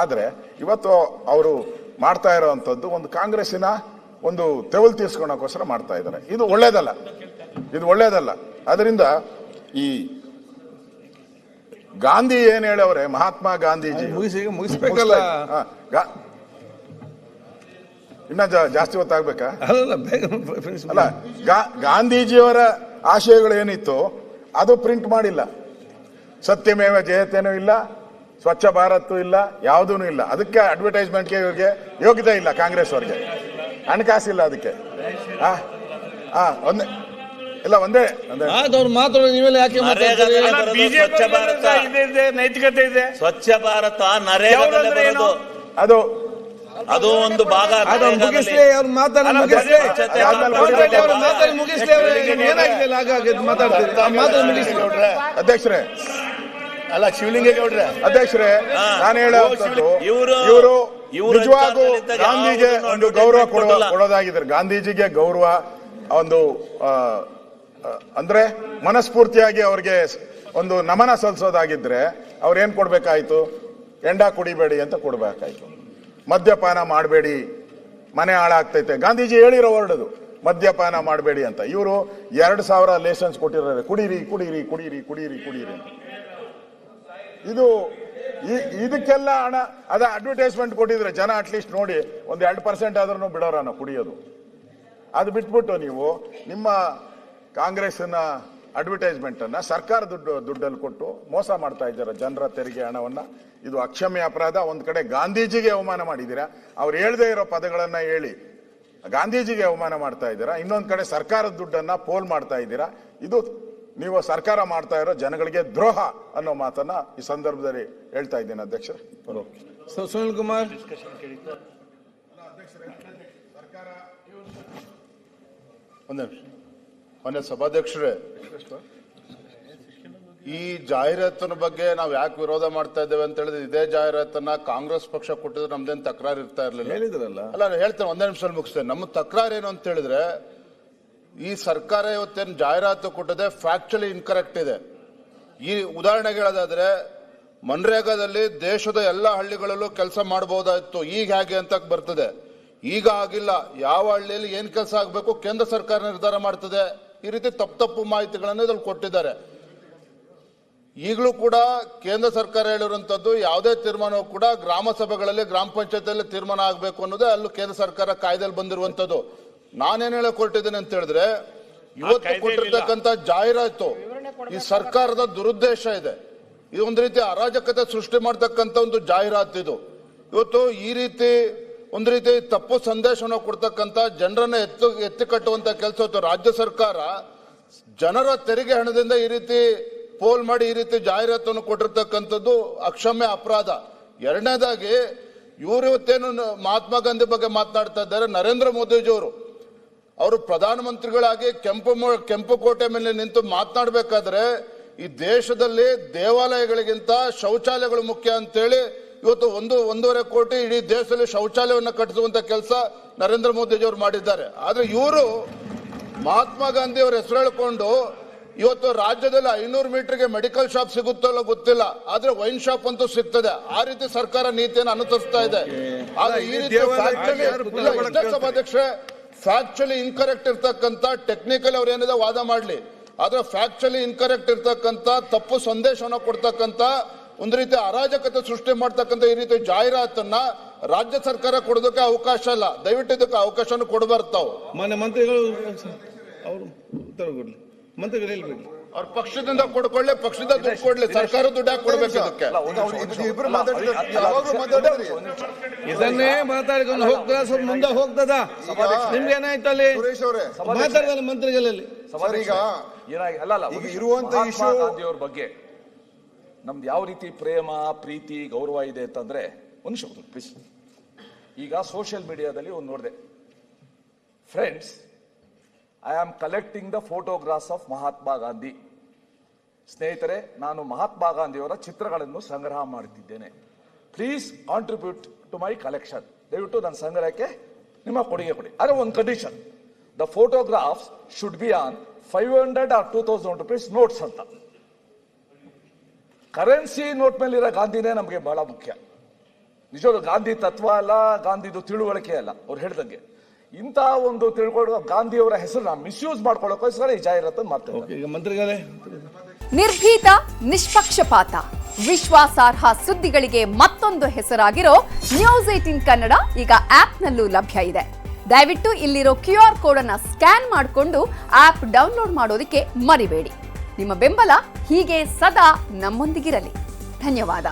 ಆದರೆ ಇವತ್ತು ಅವರು ಮಾಡ್ತಾ ಇರೋವಂಥದ್ದು ಒಂದು ಕಾಂಗ್ರೆಸ್ಸಿನ ಒಂದು ತೆವಲು ತೀರ್ಸ್ಕೊಳಕ್ಕೋಸ್ಕರ ಮಾಡ್ತಾ ಇದ್ದಾರೆ. ಇದು ಒಳ್ಳೇದಲ್ಲ. ಅದರಿಂದ ಈ ಗಾಂಧಿ ಏನ್ ಹೇಳವ್ರೆ, ಮಹಾತ್ಮ ಗಾಂಧೀಜಿ ಮುಗಿಸ್ಬೇಕಲ್ಲ, ಇನ್ನ ಜಾಸ್ತಿ ಹೊತ್ತಾಗ್ಬೇಕಾ? ಅಲ್ಲ, ಗಾಂಧೀಜಿಯವರ ಆಶಯಗಳು ಏನಿತ್ತು ಅದು ಪ್ರಿಂಟ್ ಮಾಡಿಲ್ಲ. ಸತ್ಯಮೇವ ಜಯತೇನೂ ಇಲ್ಲ, ಸ್ವಚ್ಛ ಭಾರತ್ ಇಲ್ಲ, ಯಾವುದೂ ಇಲ್ಲ. ಅದಕ್ಕೆ ಅಡ್ವರ್ಟೈಸ್ಮೆಂಟ್ಗೆ ಇವ್ರಿಗೆ ಯೋಗ್ಯತೆ ಇಲ್ಲ. ಕಾಂಗ್ರೆಸ್ ಅವ್ರಿಗೆ ಹಣಕಾಸಿಲ್ಲ ಅದಕ್ಕೆ. ಒಂದೇ ಇಲ್ಲ, ಒಂದೇ ಮಾತಾಡೋದು ನೀವೆಲ್ಲ ಯಾಕೆ ನೈತಿಕತೆ ಇದೆ. ಸ್ವಚ್ಛ ಭಾರತ ನರೇಗಾ ಅದು ಅದು ಒಂದು ಭಾಗ. ಮುಗಿಸ್ಲಿ, ಅವ್ರು ಮಾತಾಡಿ ಮುಗಿಸ್ಲಿ, ಅಧ್ಯಕ್ಷರೇ, ಅಲ್ಲ ಶಿವಲಿಂಗೇಗೌಡ್ರೆ, ಅಧ್ಯಕ್ಷರೇ, ನಾನು ಹೇಳೋದು ಇವರು ನಿಜವಾಗೂ ಗಾಂಧಿಗೆ ಒಂದು ಗೌರವ ಕೊಡೋದಾಗಿದ್ದಾರೆ. ಗಾಂಧೀಜಿಗೆ ಗೌರವ ಒಂದು ಅಂದ್ರೆ ಮನಸ್ಫೂರ್ತಿಯಾಗಿ ಅವ್ರಿಗೆ ಒಂದು ನಮನ ಸಲ್ಲಿಸೋದಾಗಿದ್ರೆ ಅವ್ರೇನ್ ಕೊಡ್ಬೇಕಾಯ್ತು? ಎಂಡ ಕುಡಿಬೇಡಿ ಅಂತ ಕೊಡ್ಬೇಕಾಯ್ತು. ಮದ್ಯಪಾನ ಮಾಡಬೇಡಿ, ಮನೆ ಹಾಳಾಗ್ತೈತೆ. ಗಾಂಧೀಜಿ ಹೇಳಿರೋ ವರ್ಡದು ಮದ್ಯಪಾನ ಮಾಡಬೇಡಿ ಅಂತ. ಇವರು 2000 ಲೈಸೆನ್ಸ್ ಕೊಟ್ಟಿದ್ದಾರೆ, ಕುಡೀರಿ ಕುಡೀರಿ ಕುಡೀರಿ ಕುಡೀರಿ ಕುಡೀರಿ. ಇದು ಇದಕ್ಕೆಲ್ಲ ಹಣ ಅದ ಅಡ್ವರ್ಟೈಸ್ಮೆಂಟ್ ಕೊಟ್ಟಿದ್ರೆ ಜನ ಅಟ್ಲೀಸ್ಟ್ ನೋಡಿ ಒಂದು 2% ಆದ್ರೂ ಬಿಡೋರ ನಾವು ಕುಡಿಯೋದು. ಅದು ಬಿಟ್ಬಿಟ್ಟು ನೀವು ನಿಮ್ಮ ಕಾಂಗ್ರೆಸ್ನ ಅಡ್ವರ್ಟೈಸ್ಮೆಂಟ್ ಅನ್ನ ಸರ್ಕಾರ ದುಡ್ಡಲ್ಲಿ ಕೊಟ್ಟು ಮೋಸ ಮಾಡ್ತಾ ಇದ್ದಾರೆ ಜನರ ತೆರಿಗೆ ಹಣವನ್ನ. ಇದು ಅಕ್ಷಮ್ಯ ಅಪರಾಧ. ಒಂದ್ ಕಡೆ ಗಾಂಧೀಜಿಗೆ ಅವಮಾನ ಮಾಡಿದ್ದೀರಾ, ಅವ್ರು ಹೇಳದೇ ಇರೋ ಪದಗಳನ್ನ ಹೇಳಿ ಗಾಂಧೀಜಿಗೆ ಅವಮಾನ ಮಾಡ್ತಾ ಇದ್ದೀರಾ. ಇನ್ನೊಂದ್ ಕಡೆ ಸರ್ಕಾರದ ದುಡ್ಡನ್ನ ಪೋಲ್ ಮಾಡ್ತಾ ಇದ್ದೀರಾ. ಇದು ನೀವು ಸರ್ಕಾರ ಮಾಡ್ತಾ ಇರೋ ಜನಗಳಿಗೆ ದ್ರೋಹ ಅನ್ನೋ ಮಾತನ್ನ ಈ ಸಂದರ್ಭದಲ್ಲಿ ಹೇಳ್ತಾ ಇದ್ದೀನಿ ಅಧ್ಯಕ್ಷ. ಸುನಿಲ್ ಕುಮಾರ್, ಮೊನ್ನೆ ಸಭಾಧ್ಯಕ್ಷರೇ, ಈ ಜಾಹೀರಾತಿನ ಬಗ್ಗೆ ನಾವು ಯಾಕೆ ವಿರೋಧ ಮಾಡ್ತಾ ಇದ್ದೇವೆ ಅಂತ ಹೇಳಿದ್ರೆ, ಇದೇ ಜಾಹೀರಾತನ್ನ ಕಾಂಗ್ರೆಸ್ ಪಕ್ಷ ಕೊಟ್ಟಿದ್ರೆ ನಮ್ದೇನು ತಕರಾರು ಇರ್ತಾ ಇರ್ಲಿಲ್ಲ. ಅಲ್ಲ, ನಾನು ಹೇಳ್ತೇನೆ, ಒಂದೇ ನಿಮಿಷ ಮುಗಿಸ್ತೇನೆ. ನಮ್ಮ ತಕರಾರು ಏನು ಅಂತ ಹೇಳಿದ್ರೆ, ಈ ಸರ್ಕಾರ ಇವತ್ತೇನು ಜಾಹೀರಾತು ಕೊಟ್ಟಿದೆ ಫ್ಯಾಕ್ಚುಲಿ ಇನ್ಕರೆಕ್ಟ್ ಇದೆ. ಈ ಉದಾಹರಣೆಗೆ ಹೇಳೋದಾದ್ರೆ, ಮನ್ರೇಗಾದಲ್ಲಿ ದೇಶದ ಎಲ್ಲ ಹಳ್ಳಿಗಳಲ್ಲೂ ಕೆಲಸ ಮಾಡಬಹುದಾಯ್ತು, ಈಗ ಹೇಗೆ ಅಂತ ಬರ್ತದೆ. ಈಗ ಆಗಿಲ್ಲ. ಯಾವ ಹಳ್ಳಿಯಲ್ಲಿ ಏನ್ ಕೆಲಸ ಆಗಬೇಕು ಕೇಂದ್ರ ಸರ್ಕಾರ ನಿರ್ಧಾರ ಮಾಡ್ತದೆ. ಈ ರೀತಿ ತಪ್ಪು ಮಾಹಿತಿಗಳನ್ನು ಇದ್ರಲ್ಲಿ ಕೊಟ್ಟಿದ್ದಾರೆ. ಈಗಲೂ ಕೂಡ ಕೇಂದ್ರ ಸರ್ಕಾರ ಹೇಳಿರುವಂತದ್ದು ಯಾವುದೇ ತೀರ್ಮಾನವೂ ಕೂಡ ಗ್ರಾಮ ಸಭೆಗಳಲ್ಲಿ, ಗ್ರಾಮ ಪಂಚಾಯತಿಯಲ್ಲಿ ತೀರ್ಮಾನ ಆಗಬೇಕು ಅನ್ನೋದೇ ಅಲ್ಲೂ ಕೇಂದ್ರ ಸರ್ಕಾರ ಕಾಯ್ದೆಯಲ್ಲಿ ಬಂದಿರುವಂತದ್ದು. ನಾನೇನ್ ಹೇಳಕ್ ಹೊರಟಿದ್ದೇನೆ ಅಂತ ಹೇಳಿದ್ರೆ, ಇವತ್ತು ಕೊಟ್ಟಿರ್ತಕ್ಕಂಥ ಜಾಹೀರಾತು ಈ ಸರ್ಕಾರದ ದುರುದ್ದೇಶ ಇದೆ. ಇದು ಒಂದು ರೀತಿ ಅರಾಜಕತೆ ಸೃಷ್ಟಿ ಮಾಡ್ತಕ್ಕಂಥ ಒಂದು ಜಾಹೀರಾತು. ಇದು ಇವತ್ತು ಈ ರೀತಿ ಒಂದು ರೀತಿ ತಪ್ಪು ಸಂದೇಶವನ್ನು ಕೊಡ್ತಕ್ಕಂಥ, ಜನರನ್ನ ಎತ್ತಿ ಕಟ್ಟುವಂತ ಕೆಲಸ ಇತ್ತು. ರಾಜ್ಯ ಸರ್ಕಾರ ಜನರ ತೆರಿಗೆ ಹಣದಿಂದ ಈ ರೀತಿ ಪೋಲ್ ಮಾಡಿ ಈ ರೀತಿ ಜಾಹೀರಾತನ್ನು ಕೊಟ್ಟಿರ್ತಕ್ಕಂಥದ್ದು ಅಕ್ಷಮ್ಯ ಅಪರಾಧ. ಎರಡನೇದಾಗಿ, ಇವರು ಇವತ್ತೇನು ಮಹಾತ್ಮ ಗಾಂಧಿ ಬಗ್ಗೆ ಮಾತನಾಡ್ತಾ ಇದ್ದಾರೆ, ನರೇಂದ್ರ ಮೋದಿಜಿಯವರು ಅವರು ಪ್ರಧಾನಮಂತ್ರಿಗಳಾಗಿ ಕೆಂಪು ಕೋಟೆ ಮೇಲೆ ನಿಂತು ಮಾತನಾಡಬೇಕಾದ್ರೆ, ಈ ದೇಶದಲ್ಲಿ ದೇವಾಲಯಗಳಿಗಿಂತ ಶೌಚಾಲಯಗಳು ಮುಖ್ಯ ಅಂತೇಳಿ ಇವತ್ತು 1.5 ಕೋಟಿ ಇಡೀ ದೇಶದಲ್ಲಿ ಶೌಚಾಲಯವನ್ನು ಕಟ್ಟಿಸುವಂತ ಕೆಲಸ ನರೇಂದ್ರ ಮೋದಿಜಿಯವರು ಮಾಡಿದ್ದಾರೆ. ಆದ್ರೆ ಇವರು ಮಹಾತ್ಮ ಗಾಂಧಿ ಅವರ ಹೆಸರು ಹೇಳ್ಕೊಂಡು ಇವತ್ತು ರಾಜ್ಯದಲ್ಲಿ 500 ಮೀಟರ್ಗೆ ಮೆಡಿಕಲ್ ಶಾಪ್ ಸಿಗುತ್ತಲ್ಲ ಗೊತ್ತಿಲ್ಲ, ಆದ್ರೆ ವೈನ್ ಶಾಪ್ ಅಂತೂ ಸಿಗ್ತದೆ. ಆ ರೀತಿ ಸರ್ಕಾರ ನೀತಿಯನ್ನು ಅನುಸರಿಸ್ತಾ ಇದೆ. ಆದ್ರೆ ಈ ರೀತಿ ಸಭಾಧ್ಯಕ್ಷರೇ, ಫ್ಯಾಕ್ಚುಲಿ ಇನ್ಕರೆಕ್ಟ್ ಇರ್ತಕ್ಕಂಥ, ಟೆಕ್ನಿಕಲ್ ಅವ್ರು ಏನಿದೆ ವಾದ ಮಾಡ್ಲಿ, ಆದ್ರೆ ಫ್ಯಾಕ್ಚುಲಿ ಇನ್ಕರೆಕ್ಟ್ ಇರ್ತಕ್ಕಂಥ, ತಪ್ಪು ಸಂದೇಶವನ್ನು ಕೊಡ್ತಕ್ಕಂಥ, ಒಂದು ರೀತಿ ಅರಾಜಕತೆ ಸೃಷ್ಟಿ ಮಾಡ್ತಕ್ಕಂಥ ಈ ರೀತಿ ಜಾಹೀರಾತನ್ನ ರಾಜ್ಯ ಸರ್ಕಾರ ಕೊಡೋದಕ್ಕೆ ಅವಕಾಶ ಇಲ್ಲ. ದಯವಿಟ್ಟು ಇದಕ್ಕೆ ಅವಕಾಶನ ಕೊಡಬಾರ್ದು. ತಾವು ಮಾನ್ಯ ಮಂತ್ರಿಗಳು ಅವರು ಉತ್ತರ ಕೊಡ್ಲಿ, ಮಂತ್ರಿಗಳು ಹೇಳ್ಬೇಕು. ಅವ್ರ ಪಕ್ಷದಿಂದ ಕೊಡ್ಕೊಳ್ಳಿ, ಪಕ್ಷದ ದುಡ್ಡು ಕೊಡ್ಲಿ, ಸರ್ಕಾರ ದುಡ್ಡು ಯಾಕೆ ಕೊಡ್ಬೇಕು ಇದಕ್ಕೆ? ಇದನ್ನೇ ಮಾತಾಡಿಕೊಂಡು ಹೋಗ್ತದ, ಸ್ವಲ್ಪ ಮುಂದೆ ಹೋಗ್ತದ. ನಿಮ್ಗೆ ಏನಾಯ್ತು ಅಲ್ಲಿ ಮಾತಾಡಿದಲ್ಲ ಮಂತ್ರಿಗಳಲ್ಲಿ? ಈಗ ಇರುವಂತ ಇಶ್ಯೂ ಗಾಂಧಿಯವ್ರ ಬಗ್ಗೆ ನಮ್ದು ಯಾವ ರೀತಿ ಪ್ರೇಮ, ಪ್ರೀತಿ, ಗೌರವ ಇದೆ ಅಂತಂದ್ರೆ, ಒಂದು ನಿಮಿಷ ಪ್ಲೀಸ್. ಈಗ ಸೋಷಿಯಲ್ ಮೀಡಿಯಾದಲ್ಲಿ ಒಂದು ನೋಡಿದೆ, friends, I am collecting the photographs of Mahatma Gandhi. ಸ್ನೇಹಿತರೆ, ನಾನು ಮಹಾತ್ಮ ಗಾಂಧಿಯವರ ಚಿತ್ರಗಳನ್ನು ಸಂಗ್ರಹ ಮಾಡುತ್ತಿದ್ದೇನೆ. Please contribute to my collection. ದಯವಿಟ್ಟು ನನ್ನ ಸಂಗ್ರಹಕ್ಕೆ ನಿಮ್ಮ ಕೊಡುಗೆ ಕೊಡಿ. ಆದರೆ ಒಂದು condition, the photographs should be on 500 or 2000 rupees notes ಅಂತ. ಕರೆನ್ಸಿ ನೋಟ್ ಮೇಲಿರೋ ಗಾಂಧಿನೇ ನಮಗೆ ಬಹಳ ಮುಖ್ಯ. ನಿಜವಾದ ಗಾಂಧಿ ತತ್ವ ಅಲ್ಲ, ಗಾಂಧಿದು ತಿಳುವಳಿಕೆ ಅಲ್ಲ ಅವ್ರು ಹೇಳ್ದಂಗೆ. ಇಂಥ ಒಂದು ತಿಳ್ಕೊಳ್ಳೋ ಗಾಂಧಿಯವರ ಹೆಸರನ್ನ ಮಿಸ್ಯೂಸ್ ಮಾಡ್ಕೊಳ್ಳೋಕೋಸ್ಕರ ಈ ಜಾಹೀರಾತನ್ನು ಮಾಡ್ತಾರೆ. ಈಗ ಮಂತ್ರಿಗಳೇ, ನಿರ್ಭೀತ, ನಿಷ್ಪಕ್ಷಪಾತ, ವಿಶ್ವಾಸಾರ್ಹ ಸುದ್ದಿಗಳಿಗೆ ಮತ್ತೊಂದು ಹೆಸರಾಗಿರೋ ನ್ಯೂಸ್ 18 ಕನ್ನಡ ಈಗ ಆಪ್ನಲ್ಲೂ ಲಭ್ಯ ಇದೆ. ದಯವಿಟ್ಟು ಇಲ್ಲಿರೋ QR ಕೋಡ್ ಅನ್ನ ಸ್ಕ್ಯಾನ್ ಮಾಡಿಕೊಂಡು ಆಪ್ ಡೌನ್ಲೋಡ್ ಮಾಡೋದಕ್ಕೆ ಮರಿಬೇಡಿ. ನಿಮ್ಮ ಬೆಂಬಲ ಹೀಗೆ ಸದಾ ನಮ್ಮೊಂದಿಗಿರಲಿ. ಧನ್ಯವಾದ.